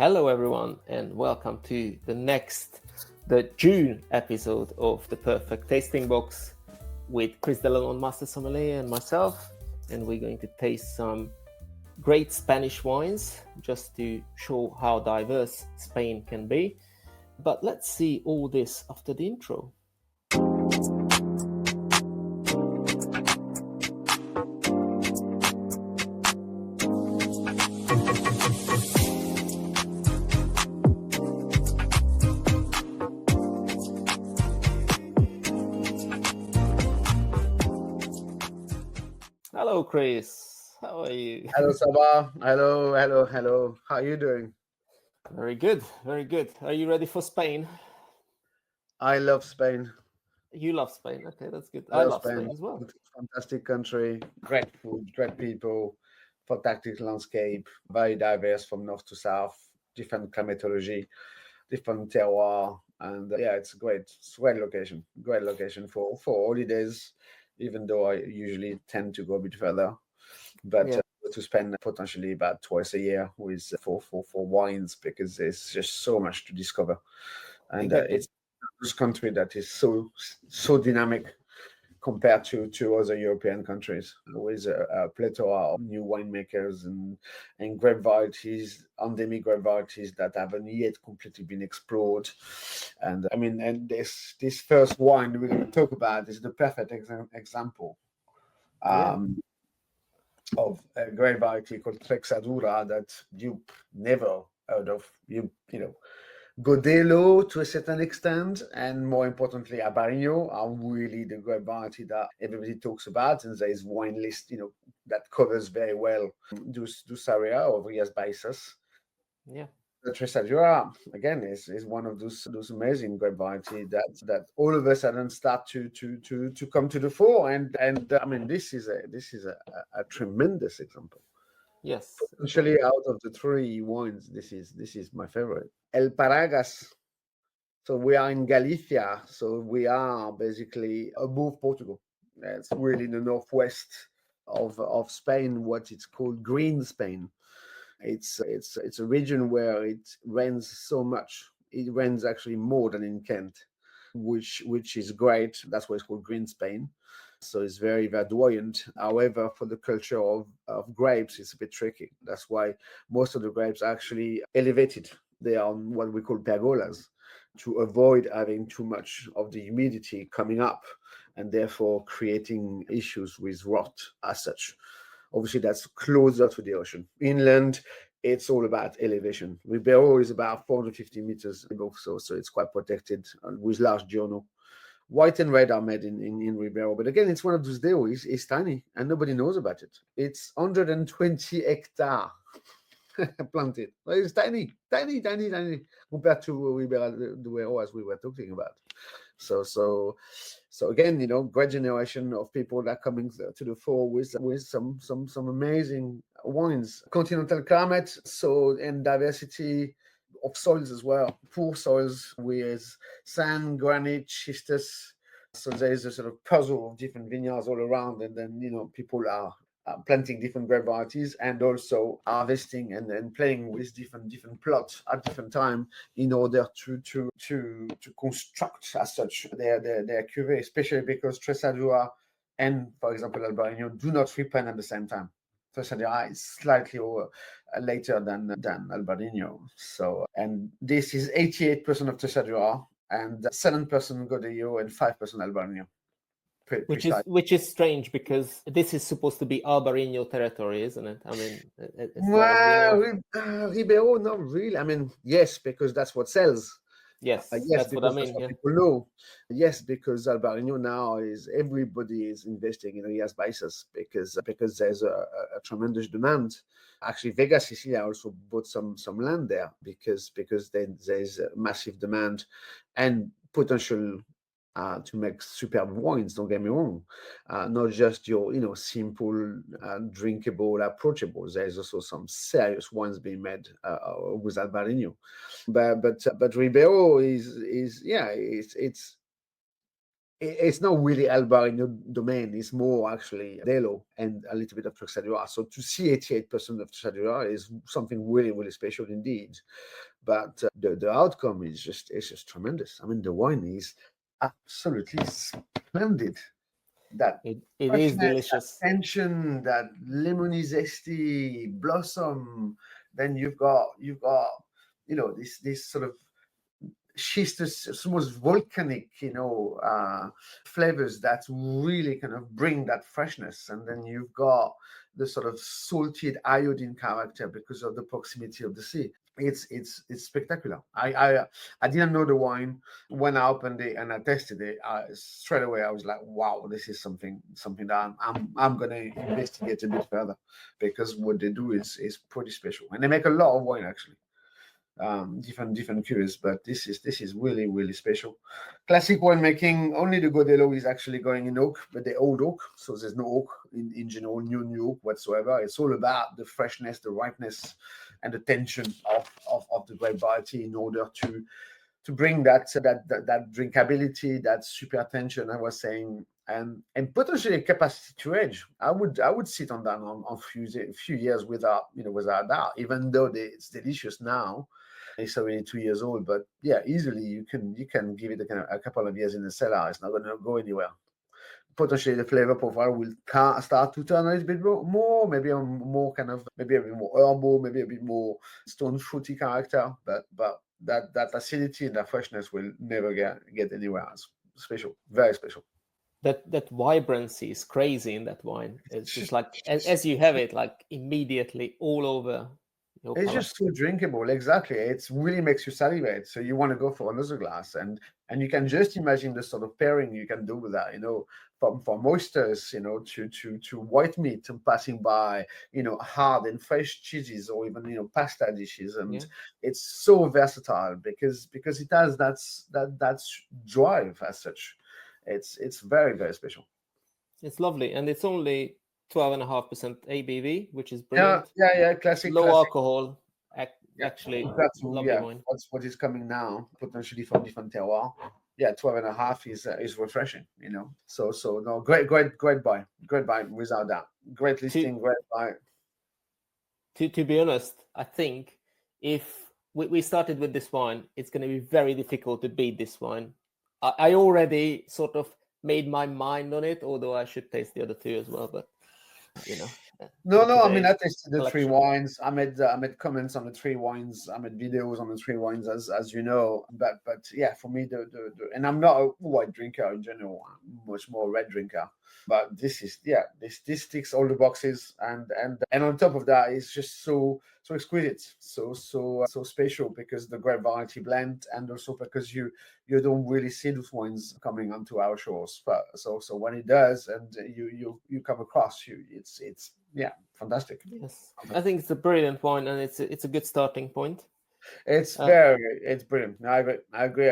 Hello, everyone, and welcome to the June episode of the Perfect Tasting Box with Chris Delalonde, Master Sommelier, and myself. And we're going to taste some great Spanish wines just to show how diverse Spain can be. But let's see all this after the intro. Hello, Chris. How are you? Hello, Csaba. Hello. How are you doing? Very good, very good. Are you ready for Spain? I love Spain. You love Spain. Okay, that's good. I love Spain as well. Fantastic country, great food, great people, fantastic landscape, very diverse from north to south, different climatology, different terroir, and it's a great location. Great location for holidays, even though I usually tend to go a bit further. But to spend potentially about twice a year with for wines, because there's just so much to discover, and Exactly. it's this country that is so dynamic compared to other European countries, with a plethora of new winemakers and grape varieties, endemic grape varieties that haven't yet completely been explored. And I mean, and this first wine we're going to talk about is the perfect example. Of a grape variety called Trexadura that you never heard of. You know, Godelo to a certain extent, and more importantly, Albarino are really the grape variety that everybody talks about, and there is wine list, that covers very well this area of Rias Baixas. Yeah. The Trexadura again is one of those amazing grape variety that all of a sudden start to come to the fore, and I mean this is a tremendous example. Yes. Potentially out of the three wines, this is my favorite. El Paraguas. So we are in Galicia, so we are basically above Portugal. It's really in the northwest of Spain, what it's called Green Spain. It's a region where it rains so much. It rains actually more than in Kent, which is great. That's why it's called Green Spain. So it's very verdoyant. However, for the culture of grapes, it's a bit tricky. That's why most of the grapes are actually elevated. They are on what we call pergolas to avoid having too much of the humidity coming up and therefore creating issues with rot as such. Obviously, that's closer to the ocean. Inland, it's all about elevation. Ribeiro is about 450 meters above, so it's quite protected with large giorno. White and red are made in Ribeiro, but again, it's one of those deals. It's tiny, and nobody knows about it. It's 120 hectares planted. It's tiny compared to Ribeiro, as we were talking about. So again, great generation of people that are coming to the fore with some amazing wines. Continental climate, and diversity of soils as well. Poor soils with sand, granite, schistous. So there is a sort of puzzle of different vineyards all around, and then people are planting different grape varieties and also harvesting and playing with different plots at different time in order to construct as such their cuvée, especially because Trexadura and, for example, Albarino do not ripen at the same time. Trexadura is slightly later than Albarino. So, and this is 88% of Trexadura and 7% Godello and 5% Albarino. Which is strange because this is supposed to be Albarino territory, isn't it? I mean, Ribeiro, not really. I mean, yes, because that's what sells. Yes, yes, that's what I mean. That's what people know. Yes, because Albarino now everybody is investing in Rias Baixas because there's a tremendous demand. Actually, Vega Sicilia also bought some land there because then there's a massive demand and potential to make superb wines. Don't get me wrong, not just your simple, drinkable, approachable. There's also some serious wines being made with Albarino, but Ribeiro is it's not really Alba in your domain. It's more actually Delo and a little bit of Trexadura. So to see 88% of Trexadura is something really, really special indeed. But the outcome is just tremendous. I mean, the wine is absolutely splendid. That It is freshness, that delicious. tension, that lemony zesty blossom. Then you've got this sort of schistous, almost volcanic, flavors that really kind of bring that freshness. And then you've got the sort of salted iodine character because of the proximity of the sea. It's spectacular. I didn't know the wine when I opened it and I tasted it. Straight away I was like, wow, this is something that I'm gonna investigate a bit further, because what they do is pretty special, and they make a lot of wine actually. Different cures, but this is really, really special. Classic winemaking, only the Godelo is actually going in oak, but the old oak, so there's no oak in general, new oak whatsoever. It's all about the freshness, the ripeness, and the tension of the grape variety in order to bring that drinkability, that super tension I was saying, and potentially a capacity to age. I would sit on that on few years without doubt, even though it's delicious now. It's already 2 years old, but yeah, easily you can give it a couple of years in the cellar. It's not going to go anywhere. Potentially the flavor profile will start to turn a little bit more, maybe a more kind of, maybe a bit more herbal, maybe a bit more stone fruity character, but that acidity and that freshness will never get anywhere else. Special, very special. That vibrancy is crazy in that wine. It's just like as you have it, like immediately all over your It's palate. just so drinkable. Exactly. It really makes you salivate. So you want to go for another glass, and you can just imagine the sort of pairing you can do with that. From oysters, to white meat, and passing by, hard and fresh cheeses, or even pasta dishes, and it's so versatile because it has that drive as such. It's very, very special. It's lovely, and it's only 12.5% ABV, which is Yeah, brilliant. classic. Low alcohol, actually That's lovely wine. That's what is coming now, potentially from different terroir. 12.5 is refreshing. So no, great buy, without that. Great listing, great buy. To be honest, I think if we started with this wine, it's going to be very difficult to beat this wine. I already sort of made my mind on it, although I should taste the other two as well. But No. I mean, I tasted the three wines. I made comments on the three wines. I made videos on the three wines, as you know. But yeah, for me, the and I'm not a white drinker in general. I'm much more a red drinker. But this this ticks all the boxes, and on top of that, it's just so exquisite, so special, because the grape variety blend, and also because you don't really see those wines coming onto our shores. But so when it does, and you come across, it's fantastic. Yes, I think it's a brilliant wine, and it's a good starting point. It's brilliant. I agree.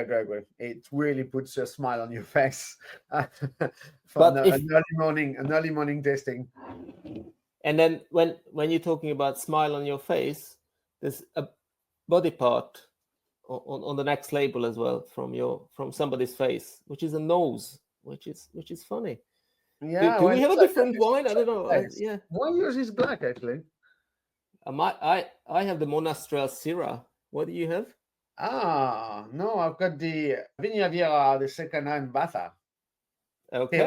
It really puts a smile on your face for an early morning tasting. And then when you're talking about smile on your face, there's a body part on the next label as well from somebody's face, which is a nose, which is funny. Yeah. Do we have a different wine? I don't know. Yeah. One yours is black actually. I have the Monastrell Syrah. What do you have? No, I've got the Viña Viera, the second hand Batha. Okay.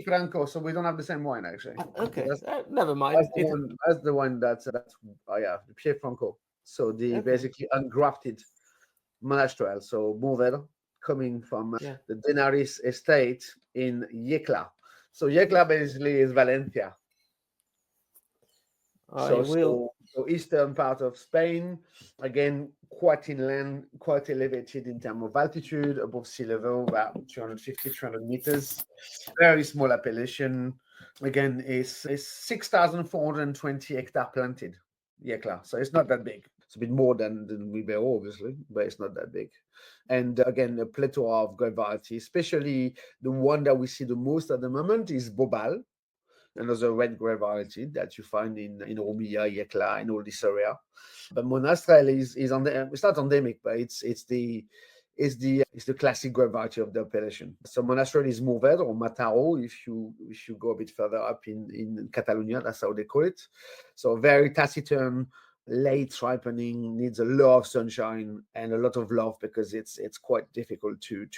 Franco, so we don't have the same wine actually. Okay, never mind. That's the one that's the Pied Franco. So the basically ungrafted Monastrell, so Mourvèdre, coming from the Nariz estate in Yecla. So Yecla basically is Valencia. So eastern part of Spain, again, quite inland, quite elevated in terms of altitude, above sea level, about 250, 300 meters. Very small appellation. Again, it's 6,420 hectares planted, Yecla. So it's not that big. It's a bit more than Ribeiro, obviously, but it's not that big. And again, a plethora of grape varieties, especially the one that we see the most at the moment is Bobal, another red grape variety that you find in Romilla, Yecla, in all this area. But Monastrell is it's not endemic, but it's the is the classic grape variety of the appellation. So Monastrell is Mourvèdre or Mataro if you go a bit further up in Catalonia, that's how they call it. So very taciturn, late ripening, needs a lot of sunshine and a lot of love because it's quite difficult to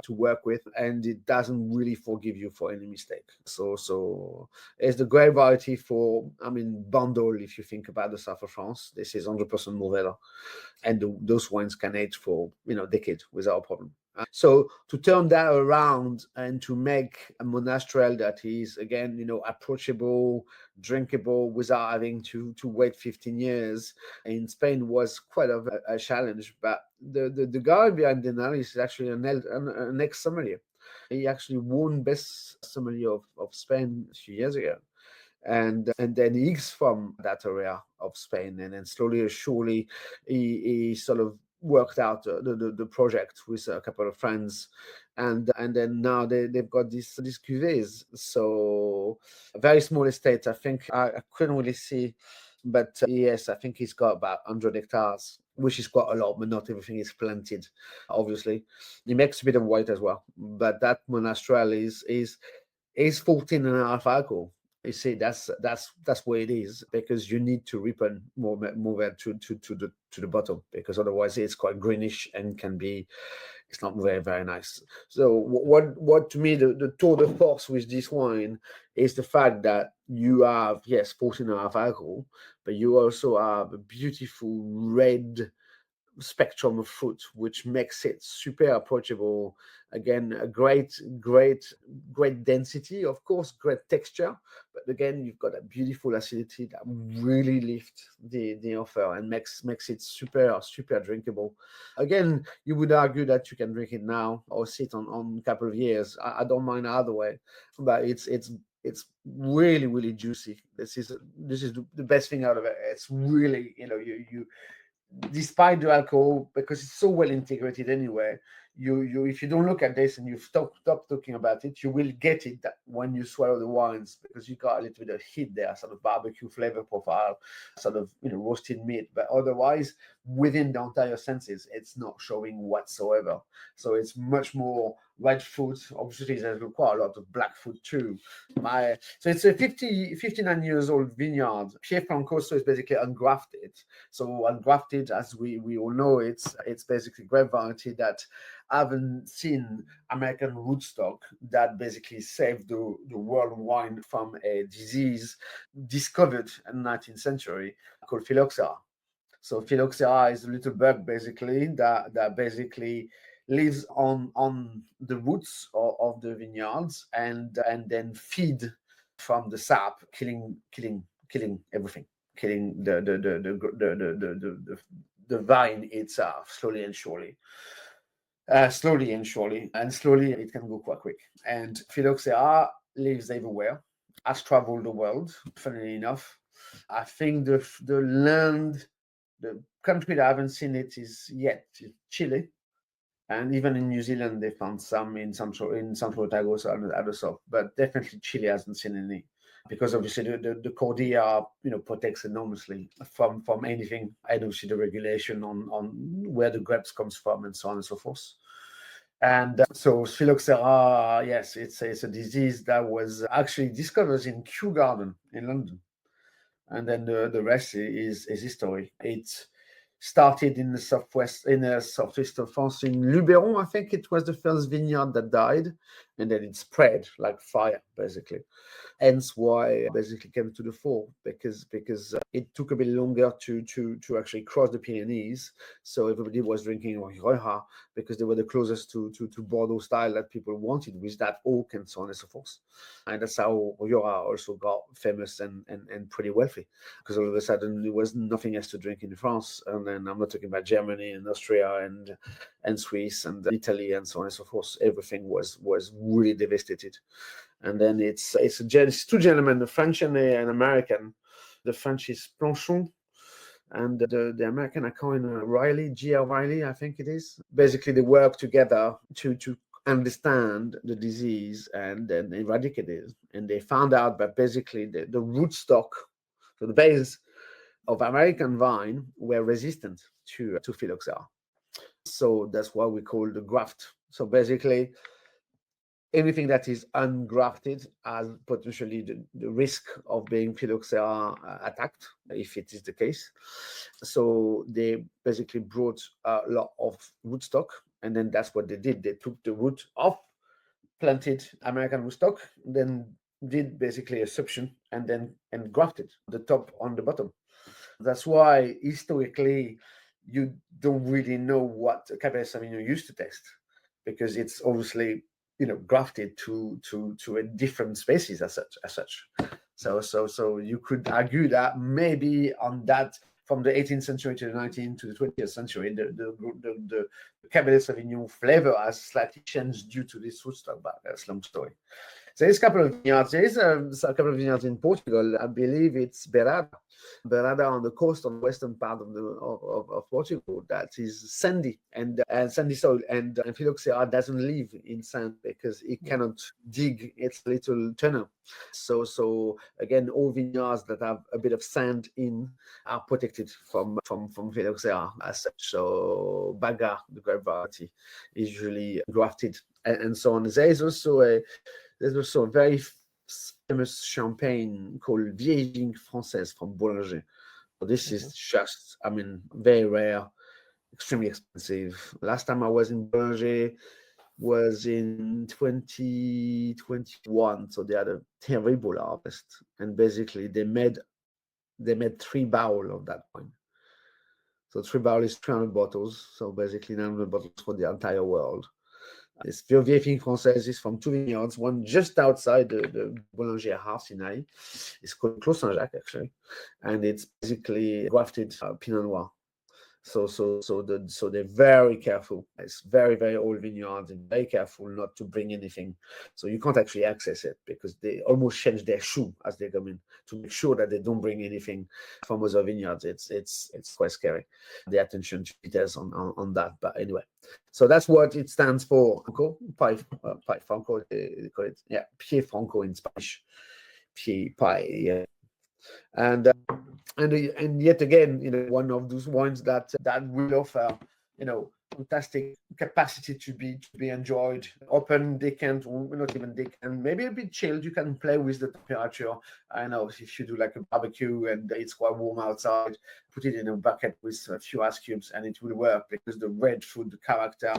work with, and it doesn't really forgive you for any mistake. So it's the great variety for, I mean, Bandol. If you think about the south of France, this is 100% Mourvèdre, and those wines can age for decades without a problem. So to turn that around and to make a Monastrell that is again, approachable, drinkable without having to wait 15 years in Spain was quite a challenge. But the guy behind the Nariz is actually an ex-sommelier. He actually won best sommelier of Spain a few years ago. And then he's from that area of Spain, and then slowly or surely he sort of worked out the project with a couple of friends, and then now they've got these cuvées. So a very small estate. I think I couldn't really see, but yes, I think he's got about 100 hectares, which is quite a lot, but not everything is planted, obviously. He makes a bit of white as well, but that Monastrell is 14.5 alcohol. You see, that's where it is, because you need to ripen more to the bottom, because otherwise it's quite greenish and it's not very, very nice. So what to me the tour de force with this wine is the fact that you have, yes, 14.5 alcohol, but you also have a beautiful red spectrum of fruit, which makes it super approachable. Again, a great density, of course, great texture, but again, you've got a beautiful acidity that really lifts the offer and makes it super drinkable. Again, you would argue that you can drink it now or sit on a couple of years. I don't mind either way, but it's really juicy. This is the best thing out of it. It's really, you despite the alcohol, because it's so well integrated anyway, you if you don't look at this and you stop talking about it, you will get it that when you swallow the wines, because you got a little bit of heat there, sort of barbecue flavor profile, sort of roasted meat, but otherwise within the entire senses it's not showing whatsoever. So it's much more red fruit. Obviously there's quite a lot of black fruit too. So it's a 59 years old vineyard. Pierre Francoso is basically ungrafted. So ungrafted, as we all know, it's basically grape variety that haven't seen American rootstock that basically saved the world wine from a disease discovered in the 19th century called phylloxera. So phylloxera is a little bug basically that basically lives on the roots of the vineyards and then feed from the sap, killing everything, killing the vine itself slowly and surely. And slowly it can go quite quick. And phylloxera lives everywhere, has traveled the world, funnily enough. I think the country that I haven't seen it is yet Chile. And even in New Zealand, they found some in Central Otago, so other south. But definitely Chile hasn't seen any, because obviously the Cordillera, protects enormously from anything. I don't see the regulation on where the grapes comes from and so on and so forth. And so phylloxera, yes, it's a disease that was actually discovered in Kew Garden in London, and then the rest is history. It started in the southeast of France, in Luberon. I think it was the first vineyard that died, and then it spread like fire, basically. Hence why it basically came to the fore, because it took a bit longer to actually cross the Pyrenees. So everybody was drinking Rioja because they were the closest to Bordeaux style that people wanted, with that oak and so on and so forth. And that's how Rioja also got famous and pretty wealthy, because all of a sudden there was nothing else to drink in France. And then I'm not talking about Germany and Austria and Swiss and Italy and so on and so forth. Everything was really devastated. And then it's two gentlemen, a French and an American. The French is Planchon, and the American, I call him Riley, G.R. Riley, I think it is. Basically, they work together to understand the disease and then eradicate it. And they found out that basically the rootstock, so the base of American vine, were resistant to phylloxera. So that's what we call the graft. So basically, anything that is ungrafted has potentially the risk of being phylloxera attacked, if it is the case. So they basically brought a lot of rootstock, and then that's what they did. They took the root off, planted American rootstock, then did basically a suction and grafted the top on the bottom. That's why historically you don't really know what Cabernet Sauvignon used to taste, because it's obviously grafted to a different species as such. So you could argue that maybe on that, from the 18th century to the 19th to the 20th century, the Cabernet Sauvignon flavor has slightly changed due to this rootstock, but that's a long story. So there's a couple of vineyards. There's a couple of vineyards in Portugal. I believe it's Berada on the coast, on the western part of Portugal. That is sandy and sandy soil, and phylloxera doesn't live in sand because it cannot dig its little tunnel. So again, all vineyards that have a bit of sand in are protected from phylloxera as such. So Baga, the grape variety, is usually grafted and so on. There's also a very famous champagne called Vieille Vigne Française from Boulanger. So this is just, very rare, extremely expensive. Last time I was in Boulanger was in 2021. So they had a terrible harvest, and basically they made 3 barrels of that wine. So 3 barrels is 300 bottles. So basically 900 bottles for the entire world. This Vieille Vigne Française is from 2 vineyards, one just outside the Boulanger house in Nariz. It's called Clos Saint-Jacques, actually, and it's basically grafted Pinot Noir. So they're very careful. It's very, very old vineyards, and very careful not to bring anything. So you can't actually access it because they almost change their shoe as they come in to make sure that they don't bring anything from other vineyards. It's quite scary, the attention to details on that. But anyway, so that's what it stands for. Franco, Pi Franco, they call it. Yeah, Pie Franco in Spanish. Pie, yeah. And yet again, one of those wines that will offer, fantastic capacity to be enjoyed. Open decant, not even decant, maybe a bit chilled. You can play with the temperature. I know if you do like a barbecue and it's quite warm outside, put it in a bucket with a few ice cubes and it will work, because the red food, the character.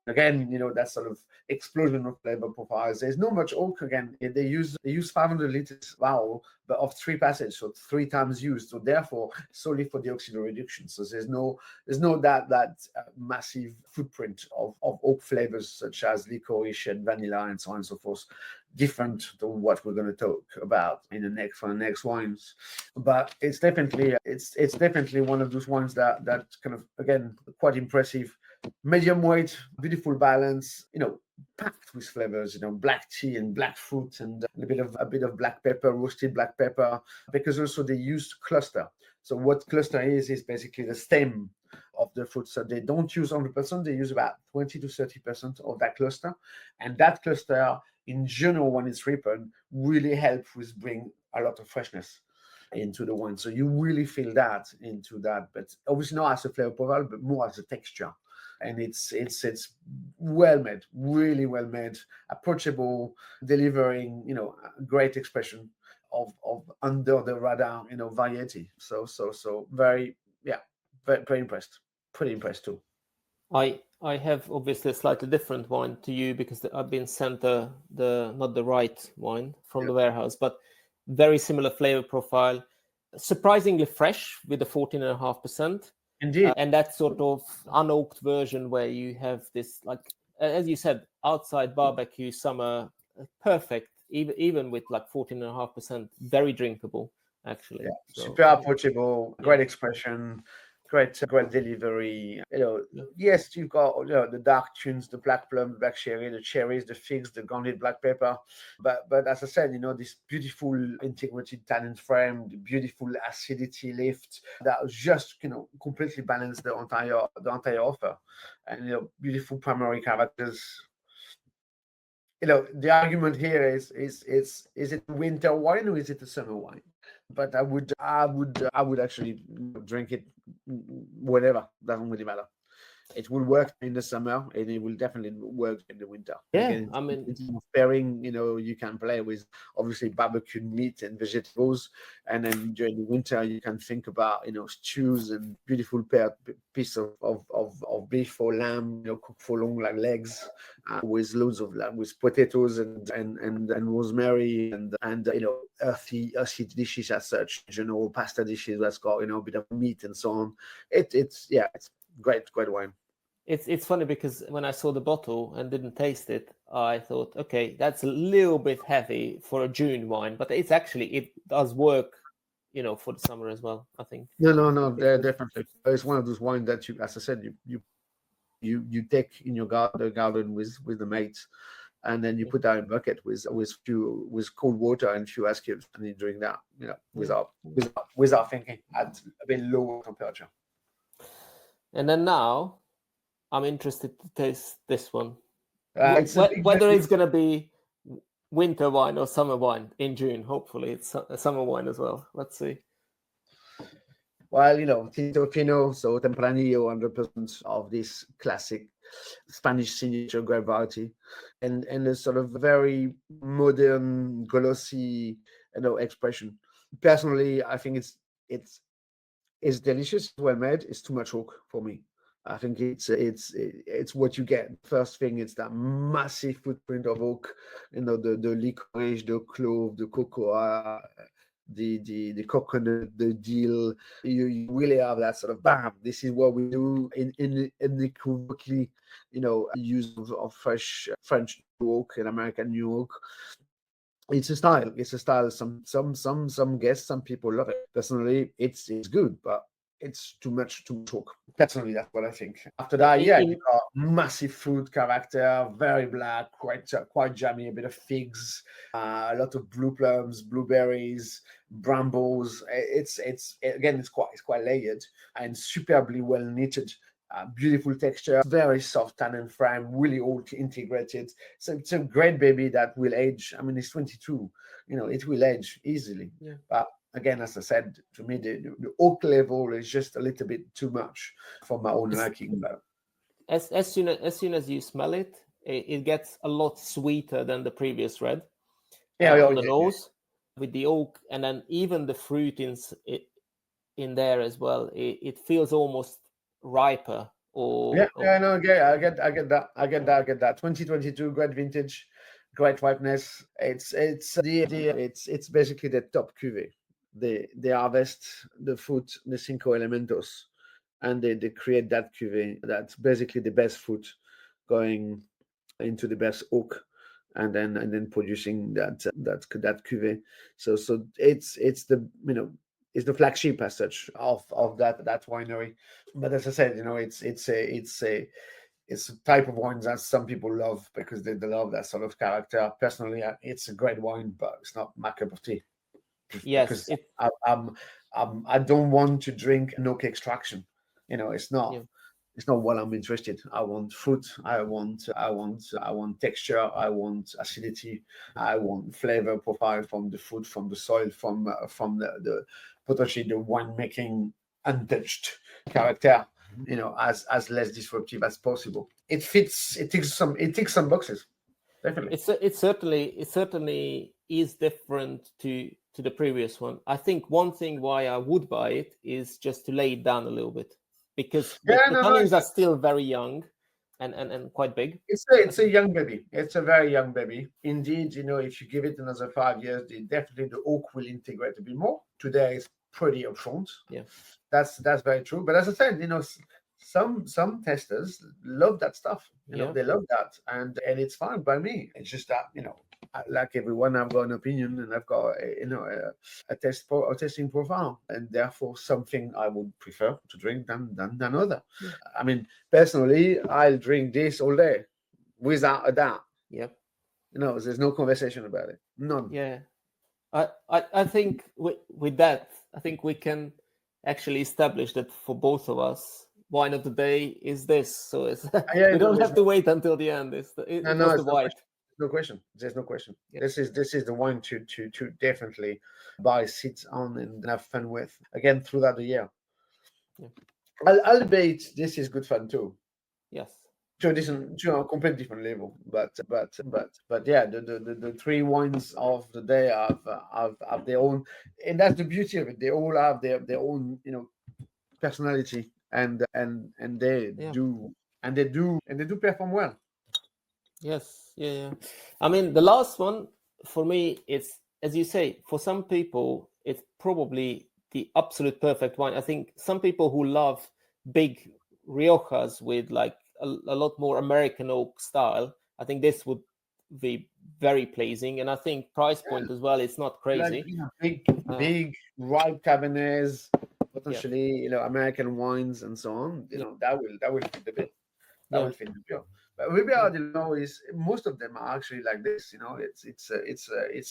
Again, that sort of explosion of flavor profiles. There's not much oak. Again, they use 500 liters barrel, but of 3 passage, so 3 times used. So therefore, solely for the oxidation reduction. So there's no that massive footprint of oak flavors such as licorice and vanilla and so on and so forth. Different to what we're going to talk about in the next wines, but it's definitely one of those wines that kind of, again, quite impressive. Medium weight, beautiful balance, packed with flavors, black tea and black fruit and a bit of black pepper, roasted black pepper, because also they use cluster. So what cluster is basically the stem of the fruit. So they don't use 100%, they use about 20 to 30% of that cluster. And that cluster, in general, when it's ripened, really helps with bring a lot of freshness into the wine. So you really feel that into that, but obviously not as a flavor profile, but more as a texture. And it's well made, really well made, approachable, delivering a great expression of under the radar variety. So very, very impressed. Pretty impressed too. I have obviously a slightly different wine to you because I've been sent the not the right wine from the warehouse, but very similar flavor profile, surprisingly fresh with a 14.5%. Indeed. And that sort of unoaked version where you have this, like, as you said, outside barbecue summer, perfect, even with like 14.5%, very drinkable, actually. Yeah, so, super approachable, great expression, great delivery. Yes, you've got the dark tunes, the black plum, the black cherry, the cherries, the figs, the grounded black pepper. But as I said, this beautiful integrated tannin frame, the beautiful acidity lift that just completely balance the entire offer, and beautiful primary characters. The argument here is it a winter wine or is it a summer wine? But I would actually drink it whenever. Doesn't really matter. It will work in the summer, and it will definitely work in the winter. Yeah, Again, I mean, in terms of pairing, you can play with obviously barbecued meat and vegetables, and then during the winter you can think about stews and beautiful paired piece of beef or lamb, cooked for long like legs, with loads of with potatoes and rosemary and earthy dishes as such, pasta dishes that's got a bit of meat and so on. It's great wine. it's funny because when I saw the bottle and didn't taste it, I thought, okay, that's a little bit heavy for a June wine, but it does work, for the summer as well, I think. No, definitely. It's one of those wines that you, as I said, you take in your garden with the mates, and then you put that in a bucket with cold water and few ice cubes, and you drink that, without thinking, at a bit lower temperature. And then now, I'm interested to taste this one. Whether it's going to be winter wine or summer wine in June. Hopefully, it's a summer wine as well. Let's see. Well, Tinto Fino, so Tempranillo, 100% of this classic Spanish signature grape variety, and a sort of very modern, glossy, expression. Personally, I think it's delicious, well made. It's too much oak for me. I think it's what you get. First thing, it's that massive footprint of oak, the licorice, the clove, the cocoa, the coconut, the dill. You really have that sort of bam. This is what we do in the use of fresh French oak and American New Oak. It's a style. It's a style. Some guests, some people love it. Personally, it's good, but it's too much talk. Personally, that's what I think. After that, you got massive fruit character, very black, quite jammy, a bit of figs, a lot of blue plums, blueberries, brambles. It's quite layered and superbly well knitted. Beautiful texture, very soft tannin frame, really all integrated. So it's a great baby that will age. I mean, it's 22. It will age easily. Yeah. But again, as I said, to me, the oak level is just a little bit too much for my own liking. But as soon as you smell it, it gets a lot sweeter than the previous red. On the nose with the oak, and then even the fruit in there as well. It feels almost riper. I get that. 2022, great vintage, great ripeness. It's basically the top cuvée. They harvest the fruit, the Cinco Elementos, and they create that cuvée. That's basically the best fruit going into the best oak, and then producing that cuvée. So it's the it's the flagship as such of that winery. But as I said, it's a type of wine that some people love because they love that sort of character. Personally, it's a great wine, but it's not my cup of tea. Yes, because I don't want to drink an oak extraction. It's not. Yeah. It's not what I'm interested. I want fruit. I want texture. I want acidity. I want flavor profile from the fruit, from the soil, from the potentially the winemaking untouched character. As less disruptive as possible. It fits. It ticks some boxes. Definitely. It certainly is different to the previous one. I think one thing why I would buy it is just to lay it down a little bit, because the tannins are still very young and quite big. It's a young baby. It's a very young baby. Indeed, if you give it another 5 years, definitely the oak will integrate a bit more. Today it's pretty upfront. Yeah, that's very true. But as I said, some testers love that stuff. They love that, and it's fine by me. It's just that like everyone, I've got an opinion and I've got a testing profile, and therefore something I would prefer to drink than other. Yeah. I mean, personally, I'll drink this all day without a doubt. Yep. There's no conversation about it. None. Yeah. I think with that, I think we can actually establish that for both of us, wine of the day is this. So it's we don't have to wait until the end. It's the white. No question. There's no question. Yeah. This is the wine to definitely buy, sit on, and have fun with again throughout the year. Yeah. Albeit this is good fun too. Yes. To a completely different level. But yeah, the three wines of the day have their own, and that's the beauty of it. They all have their own, personality, and they Yeah. do perform well. Yes. Yeah. I mean, the last one for me is, as you say, for some people, it's probably the absolute perfect wine. I think some people who love big Riojas with like a lot more American oak style, I think this would be very pleasing. And I think price point as well, it's not Like, crazy. big ripe Cabernets, potentially, American wines and so on. That will fit the bill. That will fit the bill. But Ribera is, most of them are actually like this. It's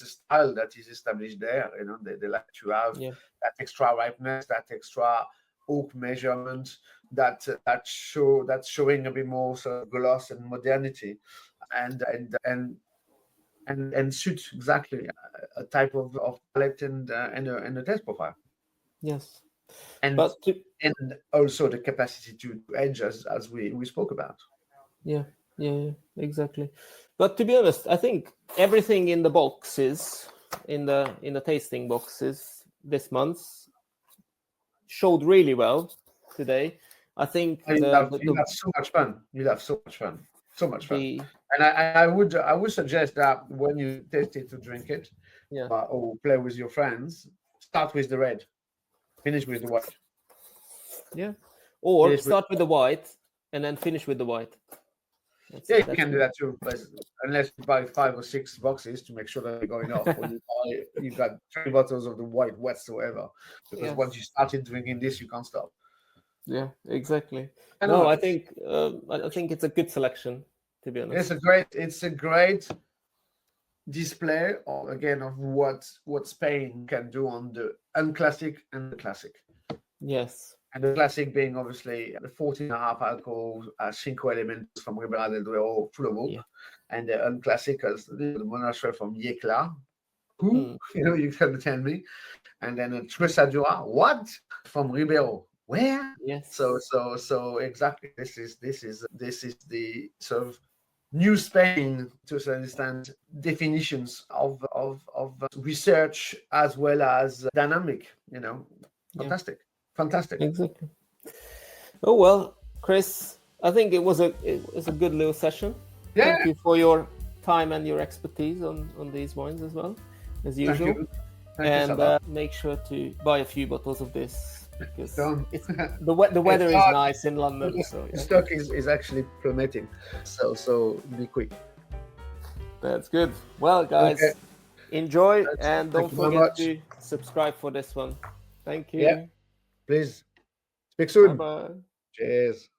a style that is established there. They like to have that extra ripeness, that extra oak measurement, that's showing a bit more sort of gloss and modernity, and suit exactly a type of palate and a taste profile. Yes. And also the capacity to edge, as we spoke about. Yeah, exactly. But to be honest, I think everything in the boxes, in the tasting boxes this month, showed really well today. I think You'll have so much fun. You'll have so much fun. So much fun. And I would suggest that when you taste it to drink it, or play with your friends, start with the red, finish with the white. Yeah, or start with the white and then finish with the white. You can do that too, but unless you buy 5 or 6 boxes to make sure that they're going off, or you got 3 bottles of the white whatsoever. Because once you started drinking this, you can't stop. Yeah, exactly. No, I think it's a good selection, to be honest. It's a great display again of what Spain can do on the unclassic and the classic. Yes. And the classic being obviously the 14.5 alcohol Cinco Elementos from Ribera del Duero full of oak, and the unclassic as the Monastrell from Yecla. Who? You can tell me. And then a Tresadura, what? From Ribeiro. Where? Yes. So exactly. This is the sort of new Spain, to a certain extent, definitions of research as well as dynamic. Fantastic. Fantastic. Exactly. Oh well, Chris, I think it was a good little session. Yeah. Thank you for your time and your expertise on these wines as well, as usual. Thank you, make sure to buy a few bottles of this because the weather is nice in London. So the stock is actually plummeting. So be quick. That's good. Well, guys, enjoy and don't forget to subscribe for this one. Thank you. Yeah. Please. Speak soon. Bye-bye. Cheers.